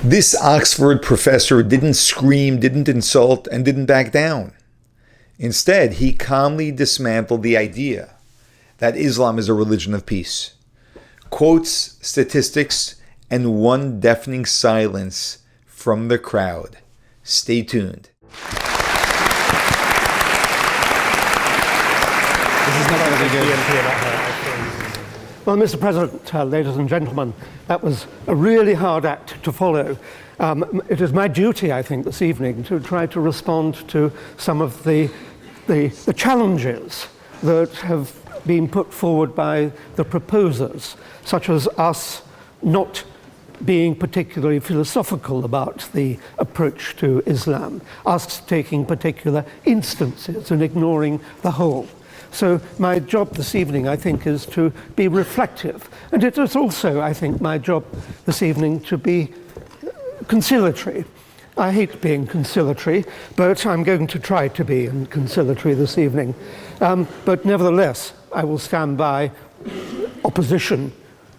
This Oxford professor didn't scream, didn't insult, and didn't back down. Instead, he calmly dismantled the idea that Islam is a religion of peace, quotes statistics, and one deafening silence from the crowd. Stay tuned. Well, Mr. President, ladies and gentlemen, that was a really hard act to follow. It is my duty, I think, this evening to try to respond to some of the challenges that have been put forward by the proposers, such as us not being particularly philosophical about the approach to Islam, us taking particular instances and ignoring the whole. So my job this evening, I think, is to be reflective. And it is also, I think, my job this evening to be conciliatory. I hate being conciliatory, but I'm going to try to be conciliatory this evening. But nevertheless, I will stand by opposition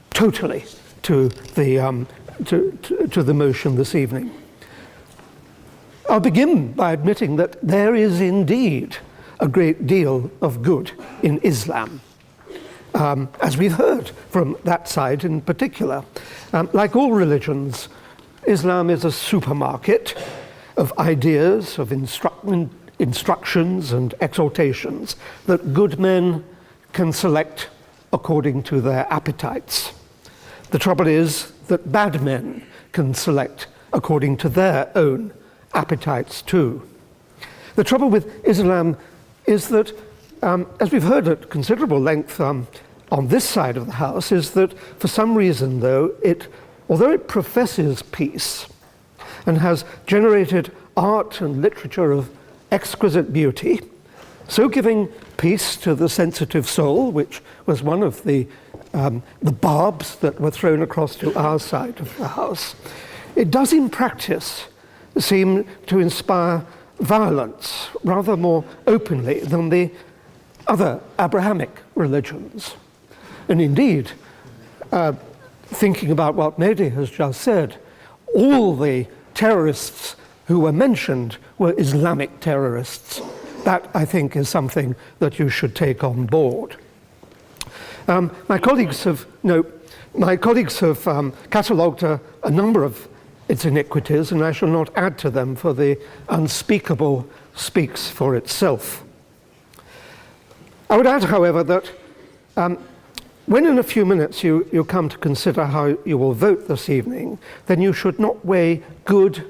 totally to the motion this evening. I'll begin by admitting that there is indeed a great deal of good in Islam, as we've heard from that side in particular. Like all religions, Islam is a supermarket of ideas, of instructions and exhortations that good men can select according to their appetites. The trouble is that bad men can select according to their own appetites too. The trouble with Islam is that, as we've heard at considerable length on this side of the House, is that for some reason, though, although it professes peace and has generated art and literature of exquisite beauty, so giving peace to the sensitive soul, which was one of the barbs that were thrown across to our side of the House, it does in practice seem to inspire violence rather more openly than the other Abrahamic religions. And indeed, thinking about what Mehdi has just said, all the terrorists who were mentioned were Islamic terrorists. That, I think, is something that you should take on board. My colleagues have catalogued a number of its iniquities, and I shall not add to them, for the unspeakable speaks for itself. I would add, however, that when in a few minutes you come to consider how you will vote this evening, then you should not weigh good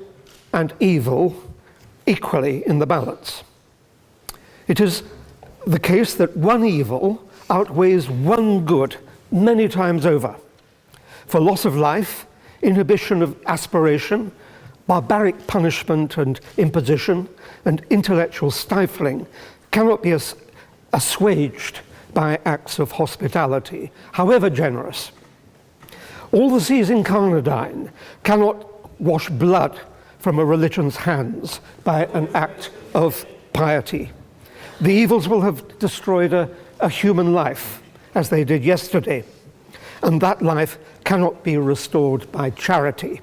and evil equally in the balance. It is the case that one evil outweighs one good many times over. For loss of life, inhibition of aspiration, barbaric punishment and imposition, and intellectual stifling cannot be assuaged by acts of hospitality, however generous. All the seas incarnadine cannot wash blood from a religion's hands by an act of piety. The evils will have destroyed a human life, as they did yesterday, and that life cannot be restored by charity.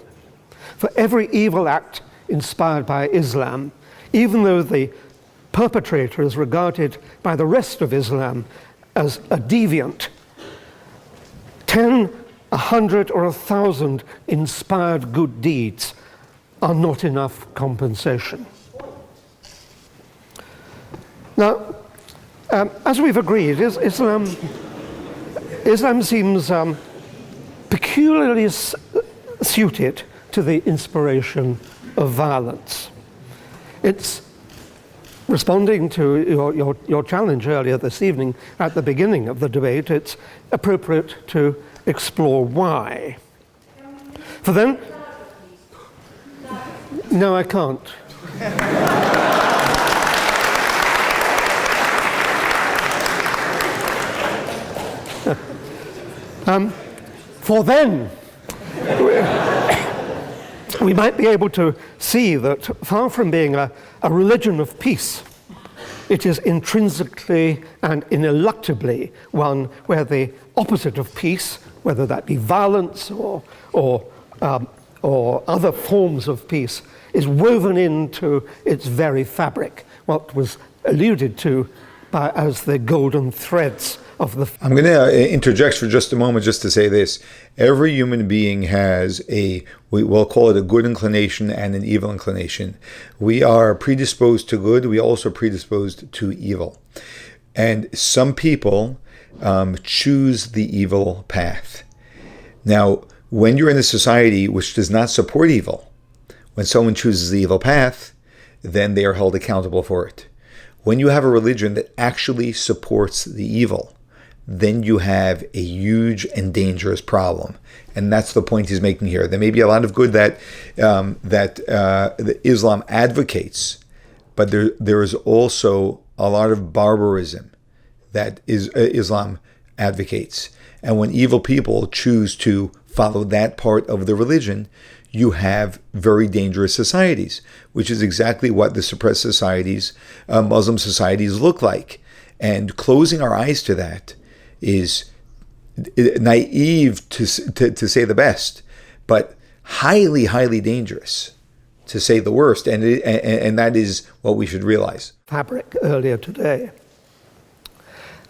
For every evil act inspired by Islam, even though the perpetrator is regarded by the rest of Islam as a deviant, 10, 100, or 1,000 inspired good deeds are not enough compensation. Now, as we've agreed, Islam seems peculiarly suited to the inspiration of violence. It's responding to your challenge earlier this evening at the beginning of the debate. It's appropriate to explore why. For then, no, I can't. For then, we might be able to see that far from being a religion of peace, it is intrinsically and ineluctably one where the opposite of peace, whether that be violence or or other forms of peace is woven into its very fabric, what was alluded to as the golden threads of the... I'm going to interject for just a moment just to say this. Every human being has we'll call it a good inclination and an evil inclination. We are predisposed to good. We are also predisposed to evil. And some people choose the evil path. Now, when you're in a society which does not support evil, when someone chooses the evil path, then they are held accountable for it. When you have a religion that actually supports the evil, then you have a huge and dangerous problem. And that's the point he's making here. There may be a lot of good that Islam advocates, but there is also a lot of barbarism that Islam advocates. And when evil people choose to follow that part of the religion, you have very dangerous societies, which is exactly what the suppressed societies, Muslim societies, look like. And closing our eyes to that is naive to say the best, but highly, highly dangerous to say the worst. And that is what we should realize. Fabric earlier today.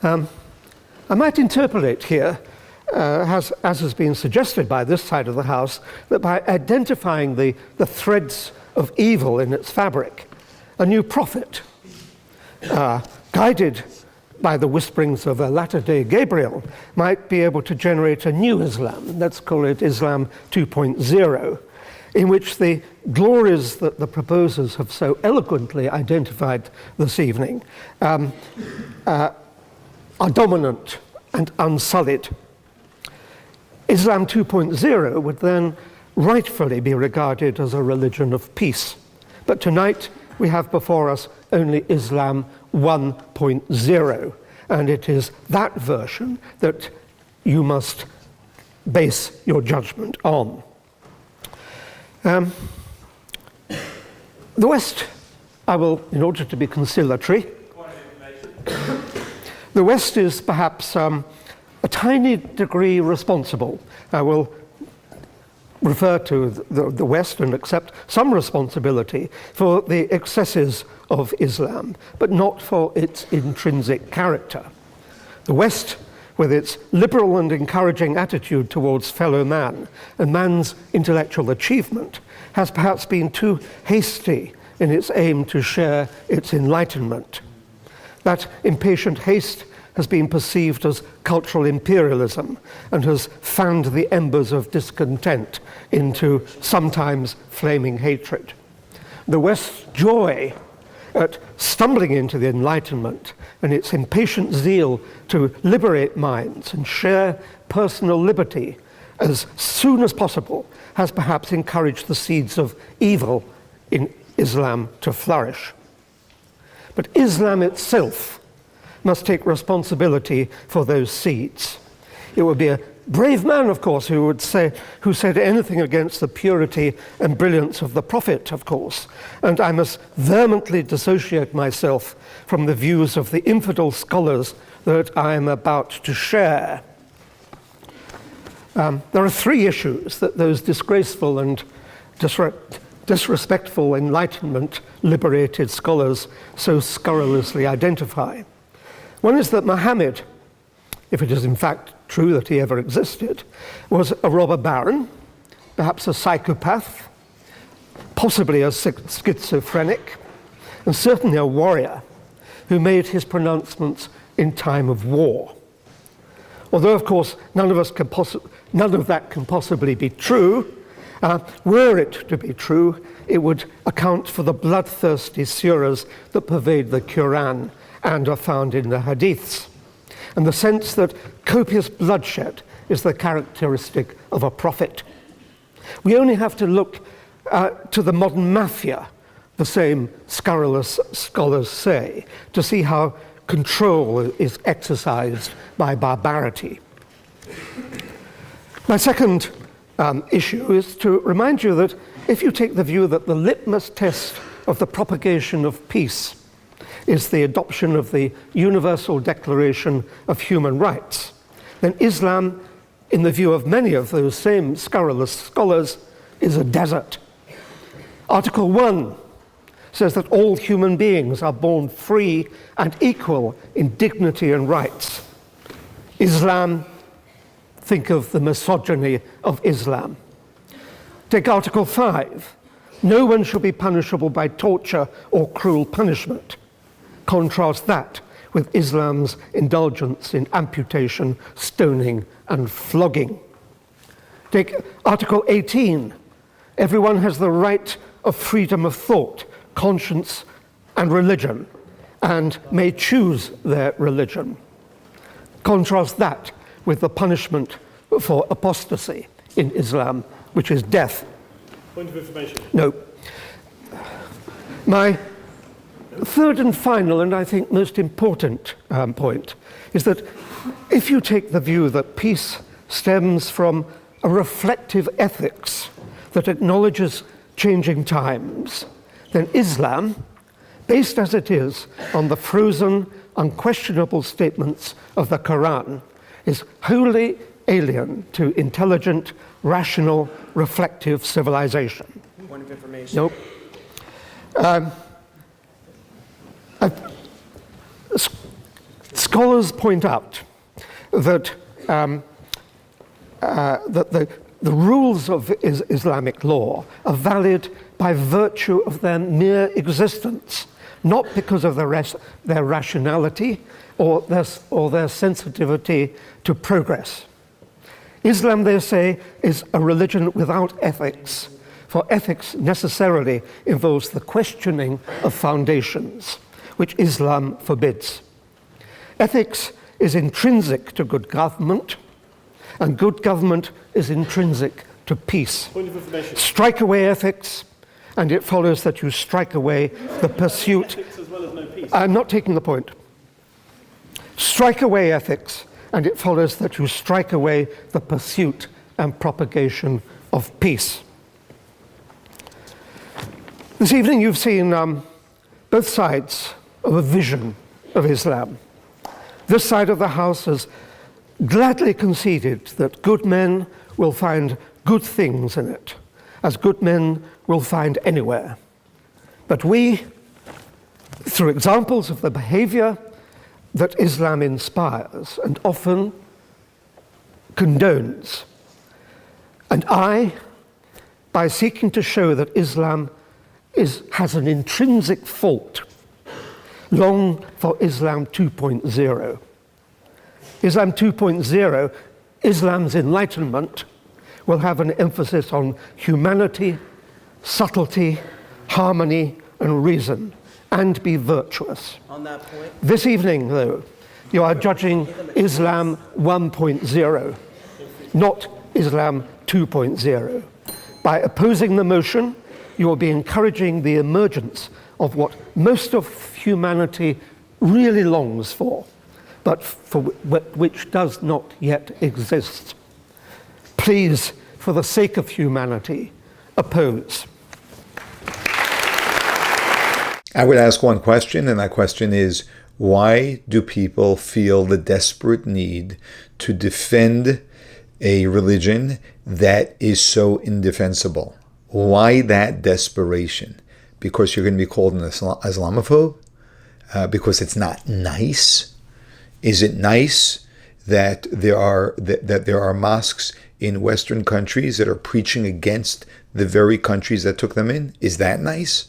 I might interpolate here, as has been suggested by this side of the House, that by identifying the threads of evil in its fabric, a new prophet, guided by the whisperings of a latter-day Gabriel, might be able to generate a new Islam, let's call it Islam 2.0, in which the glories that the proposers have so eloquently identified this evening are dominant and unsullied. Islam 2.0 would then rightfully be regarded as a religion of peace. But tonight we have before us only Islam 1.0, and it is that version that you must base your judgment on. The West, I will, in order to be conciliatory, the West is perhaps a tiny degree responsible. I will refer to the West and accept some responsibility for the excesses of Islam, but not for its intrinsic character. The West, with its liberal and encouraging attitude towards fellow man and man's intellectual achievement, has perhaps been too hasty in its aim to share its enlightenment. That impatient haste has been perceived as cultural imperialism and has fanned the embers of discontent into sometimes flaming hatred. The West's joy at stumbling into the Enlightenment and its impatient zeal to liberate minds and share personal liberty as soon as possible has perhaps encouraged the seeds of evil in Islam to flourish. But Islam itself must take responsibility for those seeds. It would be a brave man, of course, who said anything against the purity and brilliance of the Prophet, of course, and I must vehemently dissociate myself from the views of the infidel scholars that I am about to share. There are three issues that those disgraceful and disrespectful Enlightenment liberated scholars so scurrilously identify. One is that Muhammad, if it is in fact true that he ever existed, was a robber baron, perhaps a psychopath, possibly a schizophrenic, and certainly a warrior who made his pronouncements in time of war. Although, of course, none of that can possibly be true. Were it to be true, it would account for the bloodthirsty surahs that pervade the Quran and are found in the Hadiths, and the sense that copious bloodshed is the characteristic of a prophet. We only have to look to the modern mafia, the same scurrilous scholars say, to see how control is exercised by barbarity. My second issue is to remind you that if you take the view that the litmus test of the propagation of peace is the adoption of the Universal Declaration of Human Rights, then Islam, in the view of many of those same scurrilous scholars, is a desert. Article 1 says that all human beings are born free and equal in dignity and rights. Islam, think of the misogyny of Islam. Take Article 5. No one shall be punishable by torture or cruel punishment. Contrast that with Islam's indulgence in amputation, stoning, and flogging. Take Article 18. Everyone has the right of freedom of thought, conscience, and religion, and may choose their religion. Contrast that with the punishment for apostasy in Islam, which is death. Point of information. No. My third and final, and I think most important point, is that if you take the view that peace stems from a reflective ethics that acknowledges changing times, then Islam, based as it is on the frozen, unquestionable statements of the Quran, is wholly alien to intelligent, rational, reflective civilization. Point of information. Nope. Scholars point out that that the rules of Islamic law are valid by virtue of their mere existence, not because of their rationality or their sensitivity to progress. Islam, they say, is a religion without ethics, for ethics necessarily involves the questioning of foundations, which Islam forbids. Ethics is intrinsic to good government, and good government is intrinsic to peace. Point of information. Strike away ethics, and it follows that you strike away the pursuit. Ethics as well as no peace. I'm not taking the point. Strike away ethics, and it follows that you strike away the pursuit and propagation of peace. This evening you've seen both sides of a vision of Islam. This side of the House has gladly conceded that good men will find good things in it, as good men will find anywhere. But we, through examples of the behavior that Islam inspires and often condones, and I, by seeking to show that Islam has an intrinsic fault, long for Islam 2.0. Islam 2.0, Islam's enlightenment, will have an emphasis on humanity, subtlety, harmony, and reason, and be virtuous. On that point. This evening, though, you are judging Islam 1.0, not Islam 2.0. By opposing the motion, you will be encouraging the emergence of what most of humanity really longs for, but for which does not yet exist. Please, for the sake of humanity, oppose. I would ask one question, and that question is, why do people feel the desperate need to defend a religion that is so indefensible? Why that desperation? Because you're going to be called an Islamophobe? Because it's not nice? Is it nice that there are mosques in Western countries that are preaching against the very countries that took them in? Is that nice?